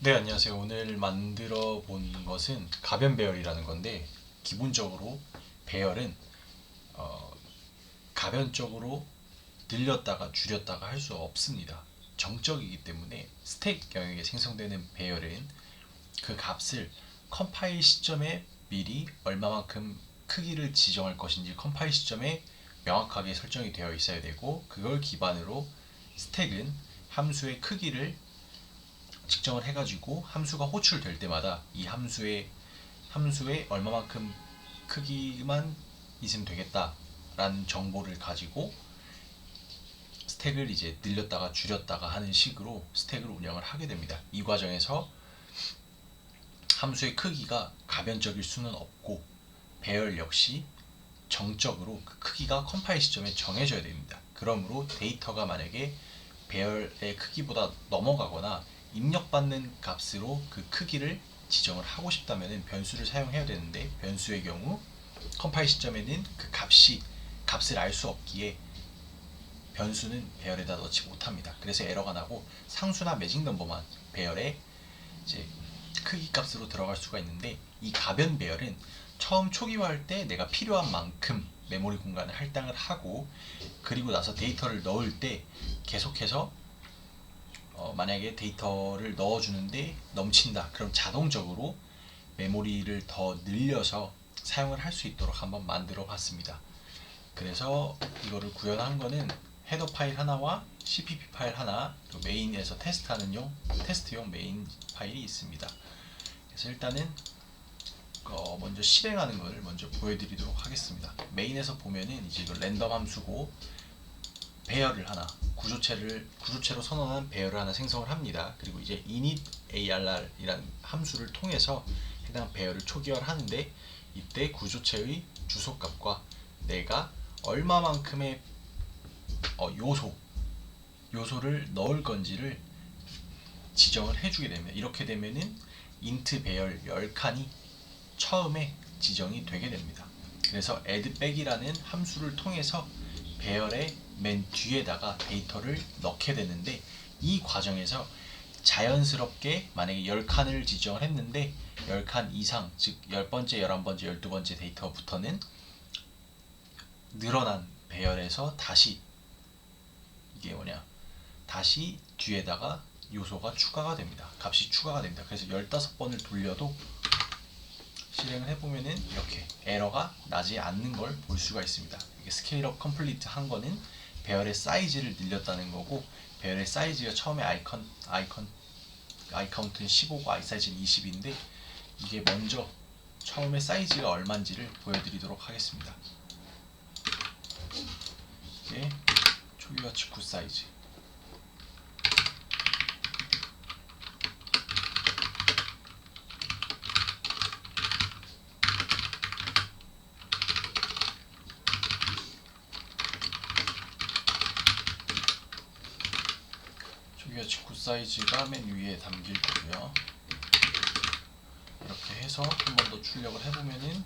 네, 안녕하세요. 오늘 만들어 본 것은 가변 배열이라는 건데, 기본적으로 배열은 어, 가변적으로 늘렸다가 줄였다가 할 수 없습니다. 정적이기 때문에 스택 영역에 생성되는 배열은 그 값을 컴파일 시점에 미리 얼마만큼 크기를 지정할 것인지 컴파일 시점에 명확하게 설정이 되어 있어야 되고, 그걸 기반으로 스택은 함수의 크기를 측정을 해가지고 함수가 호출될 때마다 이 함수에 얼마만큼 크기만 있으면 되겠다라는 정보를 가지고 스택을 이제 늘렸다가 줄였다가 하는 식으로 스택을 운영을 하게 됩니다. 이 과정에서 함수의 크기가 가변적일 수는 없고, 배열 역시 정적으로 그 크기가 컴파일 시점에 정해져야 됩니다. 그러므로 데이터가 만약에 배열의 크기보다 넘어가거나 입력받는 값으로 그 크기를 지정을 하고 싶다면 변수를 사용해야 되는데, 변수의 경우 컴파일 시점에는 그 값을 알 수 없기에 변수는 배열에다 넣지 못합니다. 그래서 에러가 나고 상수나 매직 넘버만 배열에 이제 크기 값으로 들어갈 수가 있는데, 이 가변 배열은 처음 초기화할 때 내가 필요한 만큼 메모리 공간을 할당을 하고, 그리고 나서 데이터를 넣을 때 계속해서 만약에 데이터를 넣어주는데 넘친다, 그럼 자동적으로 메모리를 더 늘려서 사용을 할 수 있도록 한번 만들어 봤습니다. 그래서 이거를 구현한 거는 헤더 파일 하나와 CPP 파일 하나, 그리고 메인에서 테스트용 메인 파일이 있습니다. 그래서 일단은 먼저 실행하는 것을 먼저 보여드리도록 하겠습니다. 메인에서 보면은 이제 이거 랜덤 함수고, 배열을 하나, 구조체로 선언한 배열을 하나 생성을 합니다. 그리고 이제 init arr이라는 함수를 통해서 해당 배열을 초기화를 하는데, 이때 구조체의 주소값과 내가 얼마만큼의 요소를 넣을 건지를 지정을 해주게 됩니다. 이렇게 되면은 int 배열 10칸이 처음에 지정이 되게 됩니다. 그래서 addback이라는 함수를 통해서 배열의 맨 뒤에다가 데이터를 넣게 되는데, 이 과정에서 자연스럽게 만약에 10칸을 지정을 했는데 10칸 이상, 즉 10번째, 11번째, 12번째 데이터부터는 늘어난 배열에서 다시 이게 다시 뒤에다가 요소가 추가가 됩니다. 값이 추가가 됩니다. 그래서 15번을 돌려도 실행을 해보면은 이렇게 에러가 나지 않는 걸 볼 수가 있습니다. 이게 스케일업 컴플리트 한 거는 배열의 사이즈를 늘렸다는 거고, 배열의 사이즈가 처음에 아이카운트는 15고 아이사이즈는 20인데, 이게 먼저 처음에 사이즈가 얼마인지를 보여드리도록 하겠습니다. 이게 초기화 직후 사이즈. 초기화 직후 사이즈가 맨 위에 담길 거고요. 이렇게 해서 한 번 더 출력을 해보면은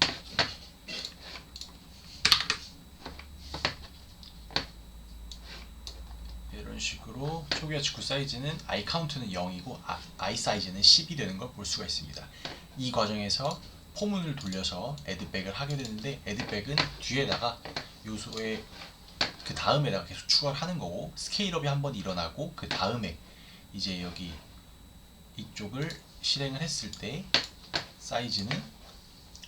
이런 식으로 초기화 직후 사이즈는 i 카운트는 0이고 i 사이즈는 10이 되는 걸 볼 수가 있습니다. 이 과정에서 포문을 돌려서 addback을 하게 되는데, addback은 뒤에다가 요소의 그 다음에다가 계속 추가를 하는 거고, 스케일업이 한번 일어나고 그 다음에 이제 여기 이쪽을 실행을 했을 때 사이즈는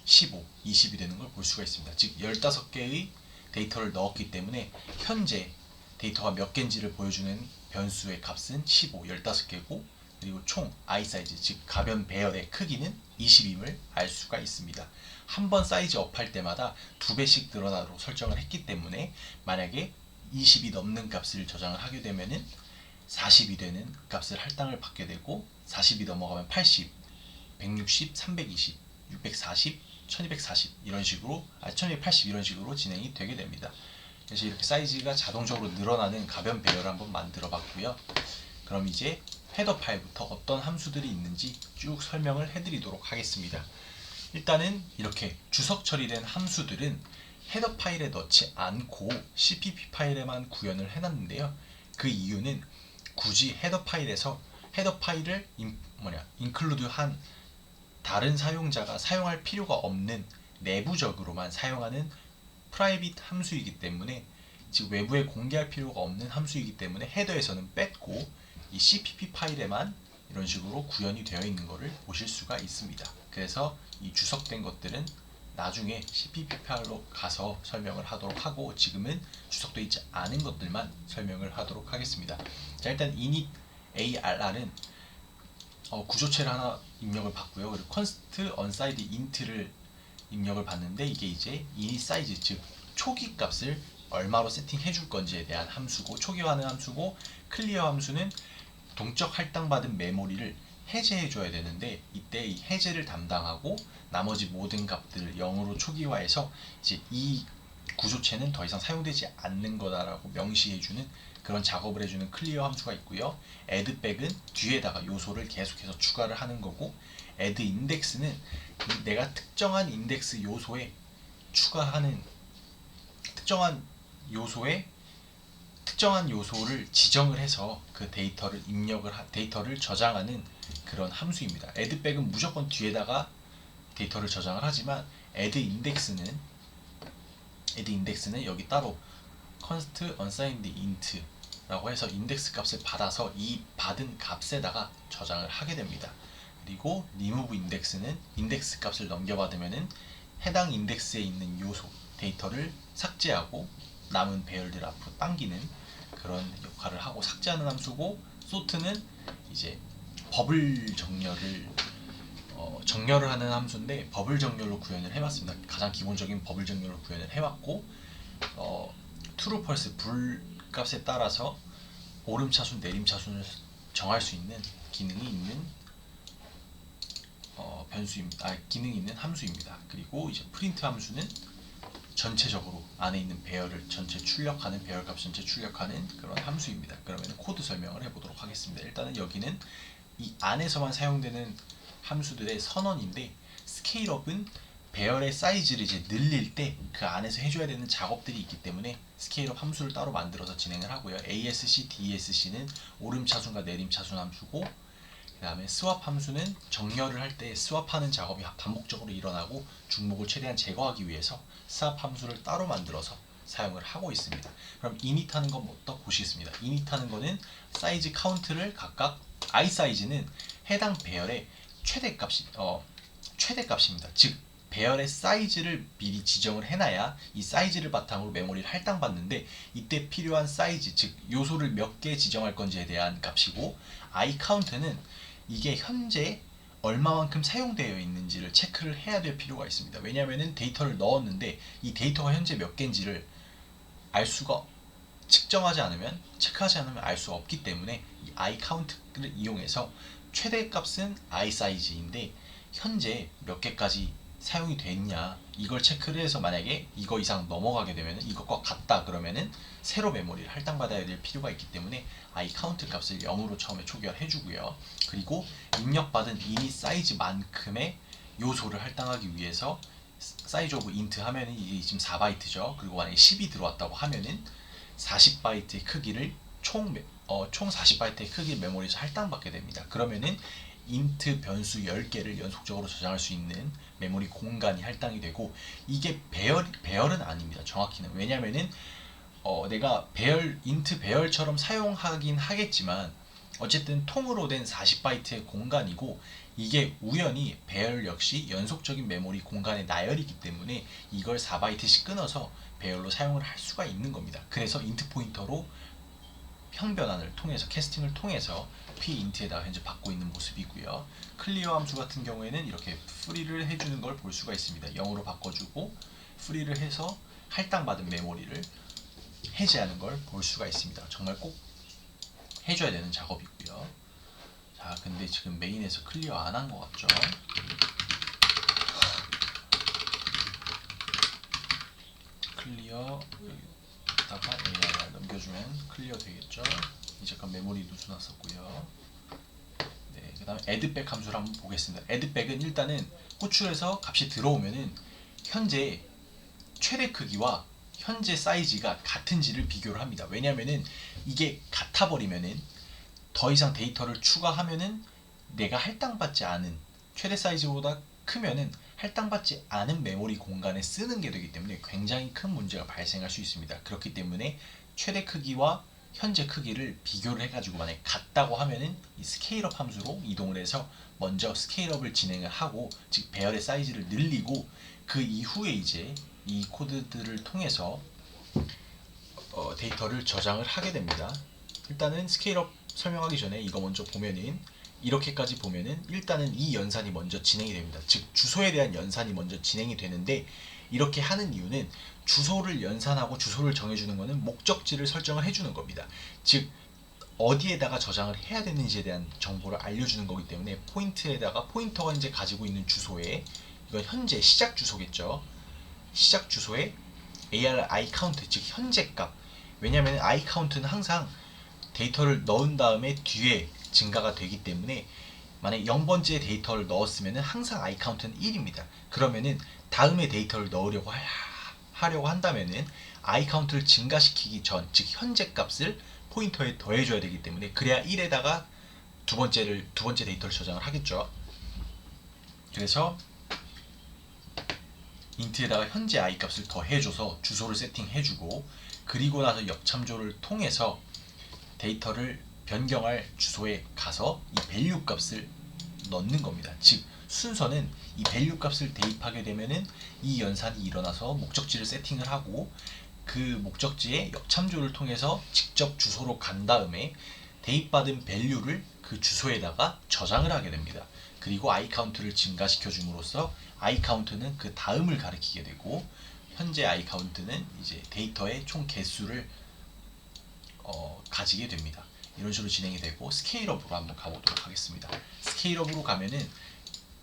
15, 20이 되는 걸 볼 수가 있습니다. 즉 15개의 데이터를 넣었기 때문에 현재 데이터가 몇 개인지를 보여주는 변수의 값은 15, 15개고, 그리고 총 i 사이즈, 즉 가변 배열의 크기는 20임을 알 수가 있습니다. 한 번 사이즈 업할 때마다 2배씩 늘어나도록 설정을 했기 때문에, 만약에 20이 넘는 값을 저장을 하게 되면은 40이 되는 값을 할당을 받게 되고, 40이 넘어가면 80, 160, 320, 640, 1240 이런 식으로 1280 이런 식으로 진행이 되게 됩니다. 그래서 이렇게 사이즈가 자동적으로 늘어나는 가변 배열을 한번 만들어 봤고요. 그럼 이제 헤더 파일부터 어떤 함수들이 있는지 쭉 설명을 해드리도록 하겠습니다. 일단은 이렇게 주석 처리된 함수들은 헤더 파일에 넣지 않고 CPP 파일에만 구현을 해놨는데요. 그 이유는 굳이 헤더 파일에서 헤더 파일을 include 한 다른 사용자가 사용할 필요가 없는 내부적으로만 사용하는 프라이빗 함수이기 때문에, 즉 외부에 공개할 필요가 없는 함수이기 때문에 헤더에서는 뺐고 이 cpp 파일에만 이런 식으로 구현이 되어 있는 것을 보실 수가 있습니다. 그래서 이 주석된 것들은 나중에 cpp 파일로 가서 설명을 하도록 하고, 지금은 주석되어 있지 않은 것들만 설명을 하도록 하겠습니다. 자, 일단 init arr은 구조체를 하나 입력을 받고요. 그리고 const unsigned int를 입력을 받는데, 이게 이제 init size, 즉 초기 값을 얼마로 세팅해 줄 건지에 대한 함수고, 초기화하는 함수고, 클리어 함수는 동적 할당받은 메모리를 해제해 줘야 되는데, 이때 이 해제를 담당하고 나머지 모든 값들을 0으로 초기화해서 이제 이 구조체는 더 이상 사용되지 않는 거다라고 명시해 주는 그런 작업을 해주는 클리어 함수가 있고요. addback은 뒤에다가 요소를 계속해서 추가를 하는 거고, addindex는 내가 특정한 인덱스 요소에 추가하는 특정한 요소를 지정을 해서 그 데이터를 저장하는 그런 함수입니다. addback은 무조건 뒤에다가 데이터를 저장을 하지만 addindex는 여기 따로 const unsigned int 라고 해서 인덱스 값을 받아서 이 받은 값에다가 저장을 하게 됩니다. 그리고 remove index는 인덱스 값을 넘겨받으면은 해당 인덱스에 있는 요소 데이터를 삭제하고 남은 배열들 앞으로 당기는 그런 역할을 하고 삭제하는 함수고, sort는 이제 버블 정렬을 하는 함수인데 버블 정렬로 구현을 해봤습니다. 가장 기본적인 버블 정렬로 구현을 해왔고, true, false 불 값에 따라서 오름차순, 내림차순을 정할 수 있는 기능이 있는 기능이 있는 함수입니다. 그리고 이제 print 함수는 전체적으로 안에 있는 배열을 전체 출력하는, 배열값 전체 출력하는 그런 함수입니다. 그러면 코드 설명을 해보도록 하겠습니다. 일단은 여기는 이 안에서만 사용되는 함수들의 선언인데, 스케일업은 배열의 사이즈를 이제 늘릴 때 그 안에서 해줘야 되는 작업들이 있기 때문에 스케일업 함수를 따로 만들어서 진행을 하고요. ASC, DSC는 오름차순과 내림차순 함수고, 그 다음에 스왑 함수는 정렬을 할 때 스왑하는 작업이 반복적으로 일어나고 중복을 최대한 제거하기 위해서 스왑 함수를 따로 만들어서 사용을 하고 있습니다. 그럼 init 하는 건 또 보시겠습니다. init 하는 거는 사이즈 카운트를 각각, i 사이즈는 해당 배열의 최대값입니다. 즉 배열의 사이즈를 미리 지정을 해놔야 이 사이즈를 바탕으로 메모리를 할당받는데, 이때 필요한 사이즈, 즉 요소를 몇 개 지정할 건지에 대한 값이고, i 카운트는 이게 현재 얼마만큼 사용되어 있는지를 체크를 해야 될 필요가 있습니다. 왜냐하면 데이터를 넣었는데 이 데이터가 현재 몇 개인지를 체크하지 않으면 알 수가 없기 때문에 이 i 카운트를 이용해서 최대값은 i 사이즈인데 현재 몇 개까지 사용이 됐냐 이걸 체크를 해서, 만약에 이거 이상 넘어가게 되면 이것과 같다 그러면은 새로 메모리를 할당받아야 될 필요가 있기 때문에 i 카운트 값을 0으로 처음에 초기화해 주고요. 그리고 입력받은 init 사이즈만큼의 요소를 할당하기 위해서 사이즈 오브 인트 하면은 이게 지금 4바이트죠. 그리고 만약에 10이 들어왔다고 하면은 40바이트의 크기를 총 40바이트의 크기 메모리에서 할당받게 됩니다. 그러면은 int 변수 10개를 연속적으로 저장할 수 있는 메모리 공간이 할당이 되고, 이게 배열은 아닙니다. 정확히는. 왜냐면은 내가 int 배열처럼 사용하긴 하겠지만 어쨌든 통으로 된 40바이트의 공간이고, 이게 우연히 배열 역시 연속적인 메모리 공간의 나열이기 때문에 이걸 4바이트씩 끊어서 배열로 사용을 할 수가 있는 겁니다. 그래서 int 포인터로 형변환을 통해서, 캐스팅을 통해서 pint에다가 현재 받고 있는 모습이고요. 클리어 함수 같은 경우에는 이렇게 프리를 해주는 걸 볼 수가 있습니다. 0으로 바꿔주고 프리를 해서 할당받은 메모리를 해제하는 걸 볼 수가 있습니다. 정말 꼭 해줘야 되는 작업이고요. 자, 근데 지금 메인에서 클리어 안 한 것 같죠? 클리어 여기다가 AR 넘겨주면 클리어 되겠죠? 이제 잠깐 메모리 누수났었고요. 네, 그 다음에 addback 함수를 한번 보겠습니다. addback은 일단은 호출해서 값이 들어오면은 현재 최대 크기와 현재 사이즈가 같은지를 비교를 합니다. 왜냐면은 이게 같아 버리면은 더 이상 데이터를 추가하면은 내가 할당받지 않은 최대 사이즈보다 크면은 할당받지 않은 메모리 공간에 쓰는 게 되기 때문에 굉장히 큰 문제가 발생할 수 있습니다. 그렇기 때문에 최대 크기와 현재 크기를 비교를 해가지고 만약에 같다고 하면은 이 스케일업 함수로 이동을 해서 먼저 스케일업을 진행을 하고, 즉 배열의 사이즈를 늘리고, 그 이후에 이제 이 코드들을 통해서 데이터를 저장을 하게 됩니다. 일단은 스케일업 설명하기 전에 이거 먼저 보면은, 이렇게까지 보면은 일단은 이 연산이 먼저 진행이 됩니다. 즉 주소에 대한 연산이 먼저 진행이 되는데, 이렇게 하는 이유는 주소를 연산하고 주소를 정해주는 것은 목적지를 설정을 해주는 겁니다. 즉 어디에다가 저장을 해야 되는지에 대한 정보를 알려주는 거기 때문에, 포인트에다가 포인터가 이제 가지고 있는 주소에, 이건 현재 시작 주소겠죠. 시작 주소에 AR I count, 즉 현재 값. 왜냐하면 I count는 항상 데이터를 넣은 다음에 뒤에 증가가 되기 때문에, 만약 0번째 데이터를 넣었으면 항상 I count는 1입니다. 그러면은 다음에 데이터를 넣으려고 하려고 한다면은 I count를 증가시키기 전, 즉 현재 값을 포인터에 더해줘야 되기 때문에, 그래야 1에다가 두 번째 데이터를 저장을 하겠죠. 그래서 인트에다가 현재 I 값을 더해줘서 주소를 세팅해주고, 그리고 나서 역참조를 통해서 데이터를 변경할 주소에 가서 이 밸류 값을 넣는 겁니다. 즉 순서는 이 밸류 값을 대입하게 되면은 이 연산이 일어나서 목적지를 세팅을 하고, 그 목적지에 역참조를 통해서 직접 주소로 간 다음에 대입받은 밸류를 그 주소에다가 저장을 하게 됩니다. 그리고 I count를 증가시켜 줌으로써 I count는 그 다음을 가리키게 되고, 현재 I count는 이제 데이터의 총 개수를 가지게 됩니다. 이런 식으로 진행이 되고, 스케일업으로 한번 가보도록 하겠습니다. 스케일업으로 가면은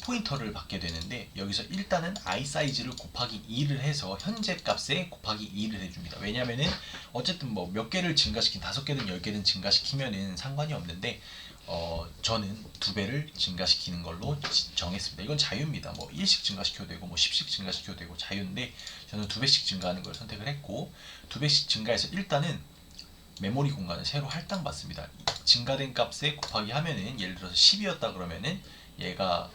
포인터를 받게 되는데, 여기서 일단은 I 사이즈를 곱하기 2를 해서 현재 값에 곱하기 2를 해줍니다. 왜냐면은 어쨌든 뭐 몇 개를 증가시킨, 5개든 10개든 증가시키면은 상관이 없는데, 저는 2배를 증가시키는 걸로 정했습니다. 이건 자유입니다. 뭐 1씩 증가시켜도 되고 뭐 10씩 증가시켜도 되고 자유인데, 저는 2배씩 증가하는 걸 선택을 했고, 2배씩 증가해서 일단은 메모리 공간을 새로 할당받습니다. 증가된 값에 곱하기 하면은, 예를 들어서 10이었다 그러면은 얘가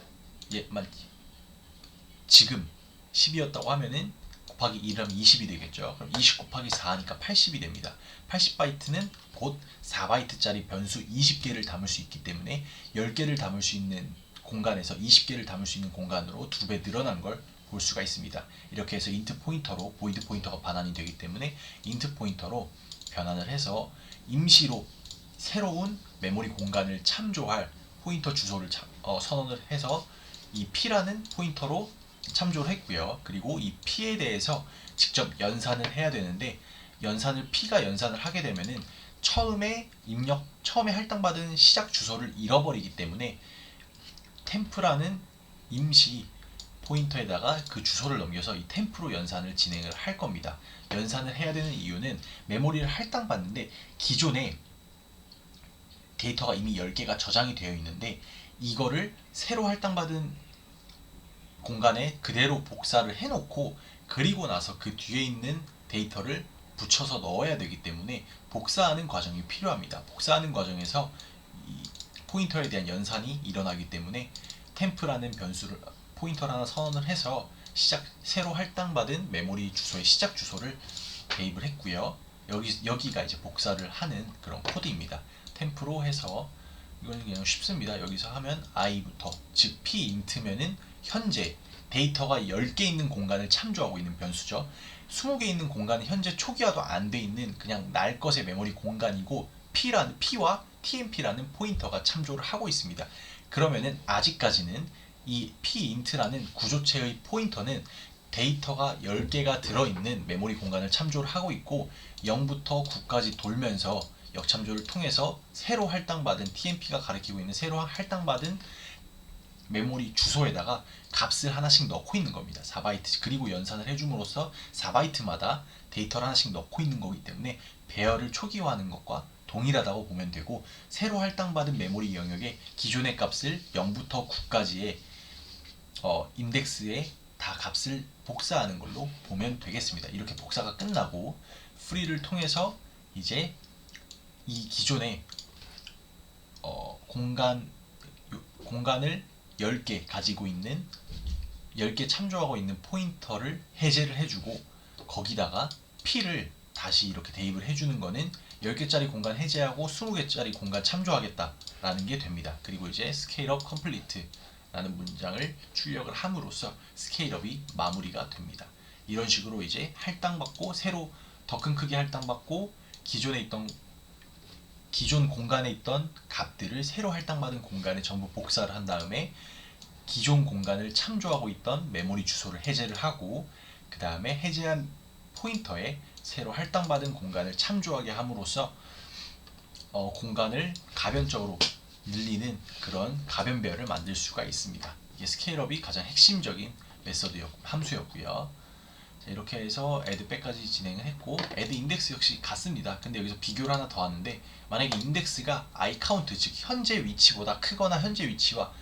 지금 10이었다고 하면은 곱하기 1을 하면 20이 되겠죠. 그럼 20 곱하기 4니까 80이 됩니다. 80바이트는 곧 4바이트짜리 변수 20개를 담을 수 있기 때문에 10개를 담을 수 있는 공간에서 20개를 담을 수 있는 공간으로 2배 늘어난 걸 볼 수가 있습니다. 이렇게 해서 인트 포인터로, 보이드 포인터가 반환이 되기 때문에 인트 포인터로 변환을 해서 임시로 새로운 메모리 공간을 참조할 포인터 주소를 선언을 해서 이 P라는 포인터로 참조를 했고요. 그리고 이 P에 대해서 직접 연산을 해야 되는데, P가 연산을 하게 되면은 처음에 할당받은 시작 주소를 잃어버리기 때문에 템프라는 임시 포인터에다가 그 주소를 넘겨서 이 템프로 연산을 진행을 할 겁니다. 연산을 해야 되는 이유는 메모리를 할당받는데 기존에 데이터가 이미 10개가 저장이 되어 있는데, 이거를 새로 할당받은 공간에 그대로 복사를 해놓고, 그리고 나서 그 뒤에 있는 데이터를 붙여서 넣어야 되기 때문에 복사하는 과정이 필요합니다. 복사하는 과정에서 이 포인터에 대한 연산이 일어나기 때문에 템프라는 포인터를 하나 선언을 해서 새로 할당받은 메모리 주소의 시작 주소를 대입을 했고요. 여기가 이제 복사를 하는 그런 코드입니다. 템프로 해서, 이거는 그냥 쉽습니다. 여기서 하면 i부터, 즉 p-int면은 현재 데이터가 10개 있는 공간을 참조하고 있는 변수죠. 20개 있는 공간은 현재 초기화도 안 돼 있는 그냥 날 것의 메모리 공간이고, p와 tmp라는 포인터가 참조를 하고 있습니다. 그러면은 아직까지는 이 p-int라는 구조체의 포인터는 데이터가 10개가 들어있는 메모리 공간을 참조를 하고 있고, 0부터 9까지 돌면서 역참조를 통해서 새로 할당받은, tmp가 가리키고 있는 새로 할당받은 메모리 주소에다가 값을 하나씩 넣고 있는 겁니다. 4바이트. 그리고 연산을 해줌으로써 4바이트마다 데이터를 하나씩 넣고 있는 거기 때문에 배열을 초기화하는 것과 동일하다고 보면 되고, 새로 할당받은 메모리 영역에 기존의 값을 0부터 9까지의 인덱스에 다 값을 복사하는 걸로 보면 되겠습니다. 이렇게 복사가 끝나고 프리를 통해서 이제 이 기존의 공간을 10개 가지고 있는 10개 참조하고 있는 포인터를 해제를 해주고 거기다가 P를 다시 이렇게 대입을 해주는 거는 10개짜리 공간 해제하고 20개짜리 공간 참조하겠다라는 게 됩니다. 그리고 이제 스케일업 컴플리트 라는 문장을 출력을 함으로써 스케일업이 마무리가 됩니다. 이런 식으로 이제 할당받고 새로 더 큰 크기 할당받고 기존 공간에 있던 값들을 새로 할당받은 공간에 전부 복사를 한 다음에 기존 공간을 참조하고 있던 메모리 주소를 해제를 하고 그 다음에 해제한 포인터에 새로 할당받은 공간을 참조하게 함으로써 공간을 가변적으로 늘리는 그런 가변 배열을 만들 수가 있습니다. 이게 스케일업이 가장 핵심적인 함수였고요. 자, 이렇게 해서 addback까지 진행을 했고 add index 역시 같습니다. 근데 여기서 비교를 하나 더 하는데 만약에 인덱스가 iCount 즉 현재 위치보다 크거나 현재 위치와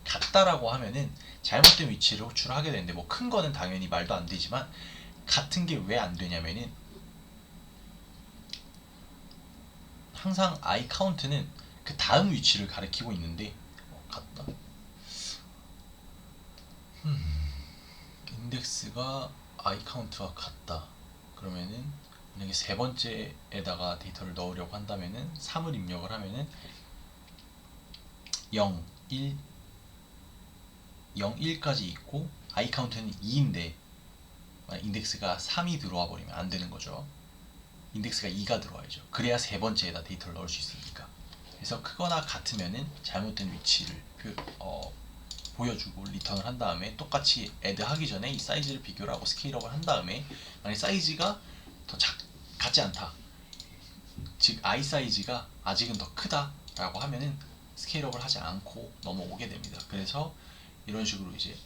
같다라고 하면은 잘못된 위치를 호출을 하게 되는데 뭐 큰 거는 당연히 말도 안 되지만 같은 게 왜 안 되냐면은 항상 iCount는 그 다음 위치를 가리키고 있는데 같다. 인덱스가 iCount와 같다. 그러면은 만약에 세 번째에다가 데이터를 넣으려고 한다면은 3을 입력을 하면은 0, 1, 0, 1까지 있고 iCount는 2인데 인덱스가 3이 들어와 버리면 안 되는 거죠. 인덱스가 2가 들어와야죠. 그래야 세 번째에다 데이터를 넣을 수 있으니까. 그래서 크거나 같으면은 잘못된 위치를 보여주고 리턴을 한 다음에 똑같이 add 하기 전에 이 사이즈를 비교를 하고 스케일업을 한 다음에 만약 사이즈가 더 같지 않다, 즉 i 사이즈가 아직은 더 크다 라고 하면은 스케일업을 하지 않고 넘어오게 됩니다. 그래서 이런 식으로 이제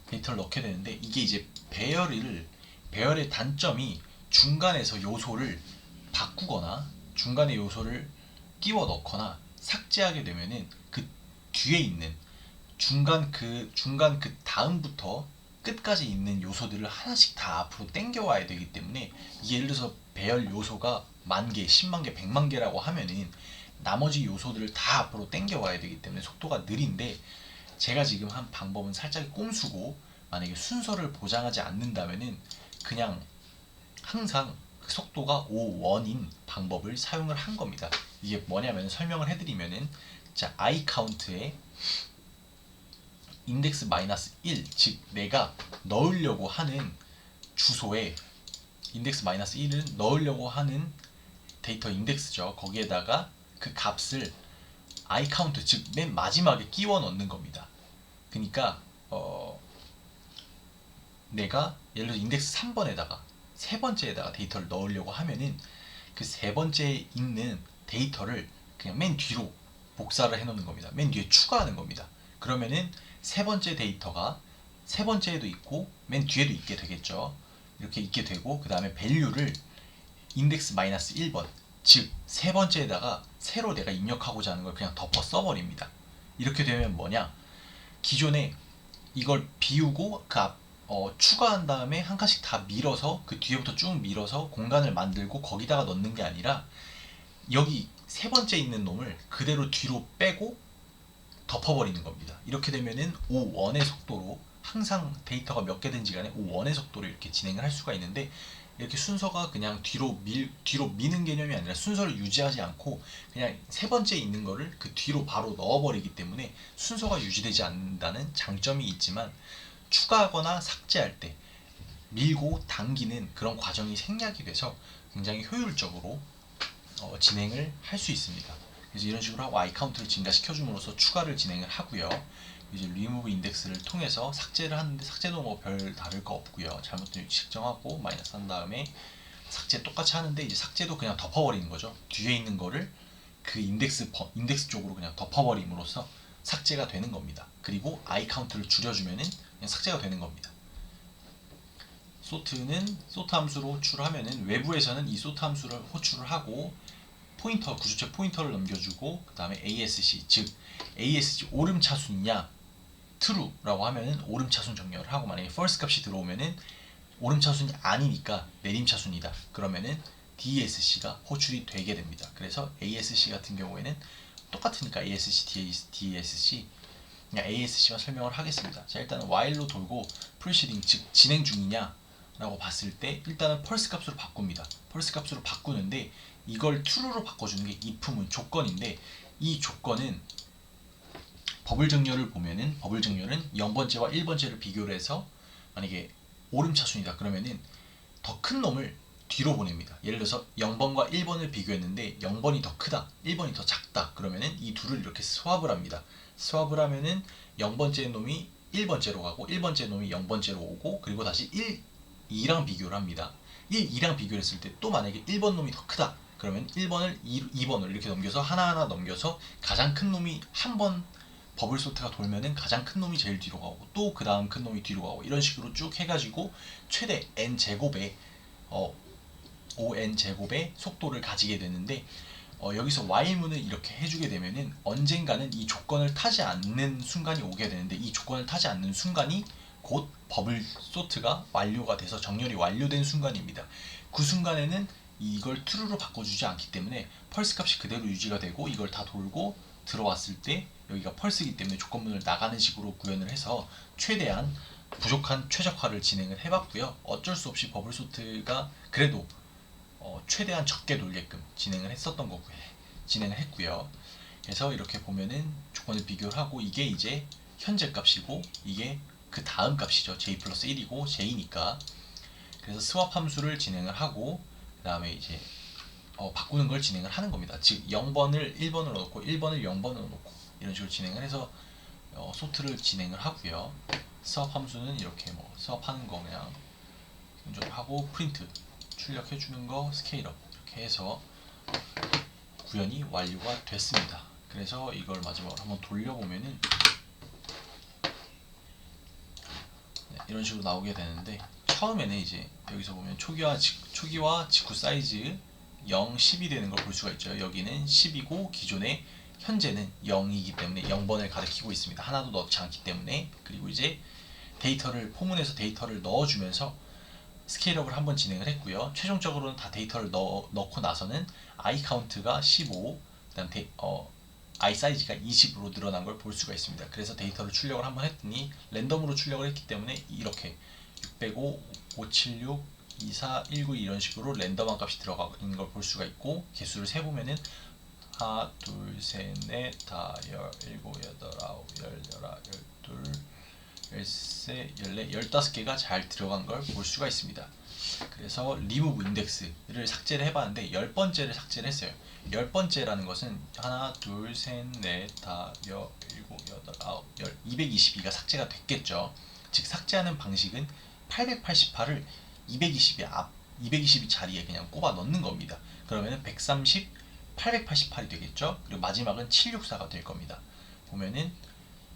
데이터를 넣게 되는데 이게 이제 배열의 단점이 중간에서 요소를 바꾸거나 중간에 요소를 끼워 넣거나 삭제하게 되면은 그 뒤에 있는 중간 그 다음부터 끝까지 있는 요소들을 하나씩 다 앞으로 당겨 와야 되기 때문에 이게 예를 들어서 배열 요소가 10,000개, 100,000개, 100,000개라고 하면은 나머지 요소들을 다 앞으로 당겨 와야 되기 때문에 속도가 느린데 제가 지금 한 방법은 살짝 꼼수고 만약에 순서를 보장하지 않는다면은 그냥 항상 그 속도가 5원인 방법을 사용을 한 겁니다. 이게 뭐냐면 설명을 해드리면은 자 iCount에 인덱스 -1 즉 내가 넣으려고 하는 주소에 인덱스 -1을 넣으려고 하는 데이터 인덱스죠. 거기에다가 그 값을 iCount 즉 맨 마지막에 끼워 넣는 겁니다. 그러니까 내가 예를 들어 인덱스 3번에다가 세 번째에다가 데이터를 넣으려고 하면은 그 세 번째에 있는 데이터를 그냥 맨 뒤로 복사를 해 놓는 겁니다. 맨 뒤에 추가하는 겁니다. 그러면은 세 번째 데이터가 세 번째에도 있고 맨 뒤에도 있게 되겠죠. 이렇게 있게 되고 그 다음에 밸류를 인덱스 -1번 즉 세 번째에다가 새로 내가 입력하고자 하는 걸 그냥 덮어 써버립니다. 이렇게 되면 뭐냐, 기존에 이걸 비우고 추가한 다음에 한 칸씩 다 밀어서 그 뒤에부터 쭉 밀어서 공간을 만들고 거기다가 넣는 게 아니라 여기 세 번째 있는 놈을 그대로 뒤로 빼고 덮어버리는 겁니다. 이렇게 되면은 5원의 속도로 항상 데이터가 몇 개든지 간에 5원의 속도로 이렇게 진행을 할 수가 있는데 이렇게 순서가 그냥 뒤로 미는 개념이 아니라 순서를 유지하지 않고 그냥 세 번째 있는 거를 그 뒤로 바로 넣어버리기 때문에 순서가 유지되지 않는다는 장점이 있지만 추가하거나 삭제할 때 밀고 당기는 그런 과정이 생략이 돼서 굉장히 효율적으로 진행을 할 수 있습니다. 그래서 이런 식으로 하고 iCount를 증가시켜줌으로써 추가를 진행을 하고요. 이제 remove index를 통해서 삭제를 하는데 삭제도 뭐 별 다를 거 없고요. 잘못된 위치 측정하고 마이너스 한 다음에 삭제 똑같이 하는데 이제 삭제도 그냥 덮어버리는 거죠. 뒤에 있는 거를 그 인덱스 쪽으로 그냥 덮어버림으로써 삭제가 되는 겁니다. 그리고 iCount를 줄여주면은 그냥 삭제가 되는 겁니다. sort는 sort 함수로 호출을 하면은 외부에서는 이 sort 함수를 호출을 하고 구조체 포인터를 넘겨주고 그 다음에 ASC 즉 ASC 오름차순이냐 true라고 하면은 오름차순 정렬을 하고 만약에 false 값이 들어오면은 오름차순이 아니니까 내림차순이다 그러면은 DSC가 호출이 되게 됩니다. 그래서 ASC 같은 경우에는 똑같으니까 ASC, DSC 그냥 ASC만 설명을 하겠습니다. 자, 일단은 while로 돌고 proceeding 즉 진행 중이냐 라고 봤을 때 일단은 펄스 값으로 바꿉니다. 펄스 값으로 바꾸는데 이걸 true로 바꿔주는 게 if문 조건인데, 이 조건은 버블 정렬을 보면은 버블 정렬은 0번째와 1번째를 비교를 해서 만약에 오름차순이다 그러면은 더 큰 놈을 뒤로 보냅니다. 예를 들어서 0번과 1번을 비교했는데 0번이 더 크다, 1번이 더 작다 그러면은 이 둘을 이렇게 스왑을 합니다. 스왑을 하면은 0번째 놈이 1번째로 가고 1번째 놈이 0번째로 오고, 그리고 다시 2랑 비교를 합니다. 2랑 비교를 했을 때 또 만약에 1번 놈이 더 크다 그러면 1번을 2번을 이렇게 넘겨서 하나하나 넘겨서 가장 큰 놈이 한 번 버블 소트가 돌면은 가장 큰 놈이 제일 뒤로 가고 또 그 다음 큰 놈이 뒤로 가고 이런 식으로 쭉 해가지고 최대 n 제곱의 on 제곱의 속도를 가지게 되는데, 여기서 while문을 이렇게 해주게 되면은 언젠가는 이 조건을 타지 않는 순간이 오게 되는데, 이 조건을 타지 않는 순간이 곧 버블 소트가 완료가 돼서 정렬이 완료된 순간입니다. 그 순간에는 이걸 true로 바꿔주지 않기 때문에 펄스 값이 그대로 유지가 되고, 이걸 다 돌고 들어왔을 때 여기가 펄스이기 때문에 조건문을 나가는 식으로 구현을 해서 최대한 부족한 최적화를 진행을 해봤고요. 어쩔 수 없이 버블 소트가 그래도 최대한 적게 돌게끔 진행을 했었던 거고요. 진행을 했고요. 그래서 이렇게 보면은 조건을 비교를 하고 이게 이제 현재 값이고 이게 그 다음 값이죠. j 플러스 1이고 j니까. 그래서 스왑 함수를 진행을 하고 그 다음에 이제 바꾸는 걸 진행을 하는 겁니다. 즉 0번을 1번으로 넣고 1번을 0번으로 넣고 이런 식으로 진행을 해서 소트를 진행을 하고요. 스왑 함수는 이렇게 뭐 스왑 하는 거 그냥 하고 프린트 출력해 주는 거 스케일업 이렇게 해서 구현이 완료가 됐습니다. 그래서 이걸 마지막으로 한번 돌려보면은 이런 식으로 나오게 되는데, 처음에는 이제 여기서 보면 초기와 직후 사이즈 0, 10이 되는 걸 볼 수가 있죠. 여기는 10이고 기존에 현재는 0이기 때문에 0번을 가리키고 있습니다. 하나도 넣지 않기 때문에. 그리고 이제 포문에서 데이터를 넣어주면서 스케일업을 한번 진행을 했고요. 최종적으로는 다 데이터를 넣고 나서는 i 카운트가 15, 그다음 i 사이즈가 20으로 늘어난 걸 볼 수가 있습니다. 그래서 데이터를 출력을 한번 했더니 랜덤으로 출력을 했기 때문에 이렇게 605, 576, 24, 19 이런 식으로 랜덤한 값이 들어가 있는 걸 볼 수가 있고, 개수를 세보면은 하나, 둘, 셋, 넷, 다, 열, 일곱, 여덟, 아홉, 열, 열하, 열둘, 열세, 열네, 15개가 잘 들어간 걸 볼 수가 있습니다. 그래서 remove index를 삭제를 해봤는데 10번째를 삭제를 했어요. 10번째라는 것은 하나, 둘, 셋, 넷, 다, 여, 일곱, 여덟, 아홉, 열, 222가 삭제가 됐겠죠. 즉 삭제하는 방식은 888을 220이 자리에 그냥 꼽아 넣는 겁니다. 그러면은 130, 888이 되겠죠. 그리고 마지막은 764가 될 겁니다. 보면은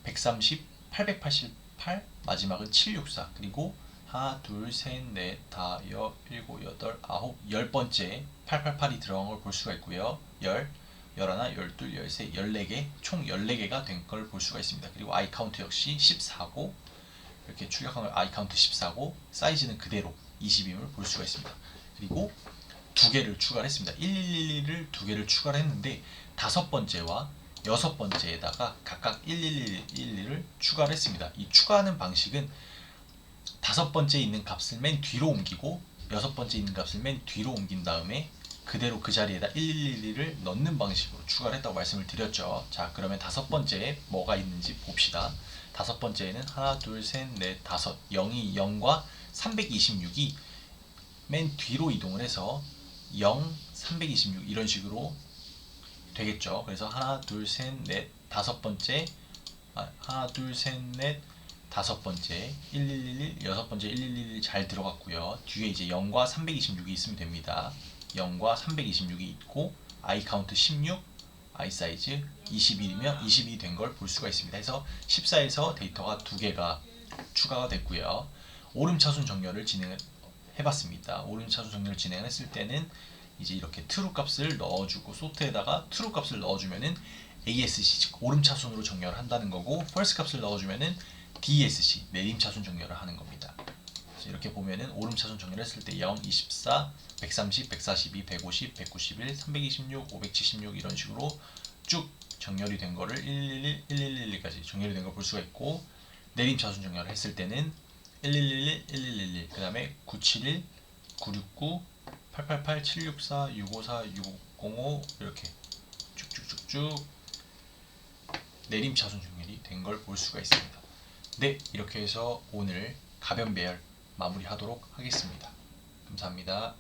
130, 888, 마지막은 764, 그리고 하나, 둘, 셋, 넷, 다, 여, 일곱, 여덟, 아홉, 10번째 888이 들어간 걸 볼 수가 있고요. 열, 열하나, 열둘, 열세, 14개, 총 14개가 된 걸 볼 수가 있습니다. 그리고 i 카운트 역시 14고, 이렇게 출력한 걸 i 카운트 14고, 사이즈는 그대로 20임을 볼 수가 있습니다. 그리고 두 개를 추가를 했습니다. 1111을 두 개를 추가를 했는데, 다섯 번째와 여섯 번째에다가 각각 1111을 추가를 했습니다. 이 추가하는 방식은 다섯 번째 있는 값을 맨 뒤로 옮기고 여섯 번째 있는 값을 맨 뒤로 옮긴 다음에 그대로 그 자리에다 1111을 넣는 방식으로 추가를 했다고 말씀을 드렸죠. 자, 그러면 다섯 번째에 뭐가 있는지 봅시다. 다섯 번째에는 하나, 둘, 셋, 넷, 다섯, 0이 0과 326이 맨 뒤로 이동을 해서 0, 326 이런 식으로 되겠죠. 그래서 하나, 둘, 셋, 넷, 다섯 번째, 하나, 둘, 셋, 넷, 다섯 번째, 1111, 여섯 번째 1111 잘 들어갔고요. 뒤에 이제 0과 326이 있으면 됩니다. 0과 326이 있고 i 카운트 16, i 사이즈 21이면 22 된 걸 볼 수가 있습니다. 그래서 14에서 데이터가 두 개가 추가가 됐고요. 오름차순 정렬을 진행을 해봤습니다. 오름차순 정렬을 진행했을 때는 이제 이렇게 true 값을 넣어주고 소트에다가 true 값을 넣어주면은 ASC 즉 오름차순으로 정렬을 한다는 거고, false 값을 넣어주면은 DSC 내림차순 정렬을 하는 겁니다. 그래서 이렇게 보면은 오름차순 정렬했을 때 0, 24, 130, 142, 150, 191, 326, 576 이런 식으로 쭉 정렬이 된 거를 111, 1111까지 정렬이 된 걸 볼 수가 있고, 내림 차순 정렬을 했을 때는 1111, 1111, 그 다음에 971, 969, 888, 764, 654, 6505 이렇게 쭉쭉쭉쭉 내림 차순 정렬이 된 걸 볼 수가 있습니다. 네, 이렇게 해서 오늘 가변 배열 마무리하도록 하겠습니다. 감사합니다.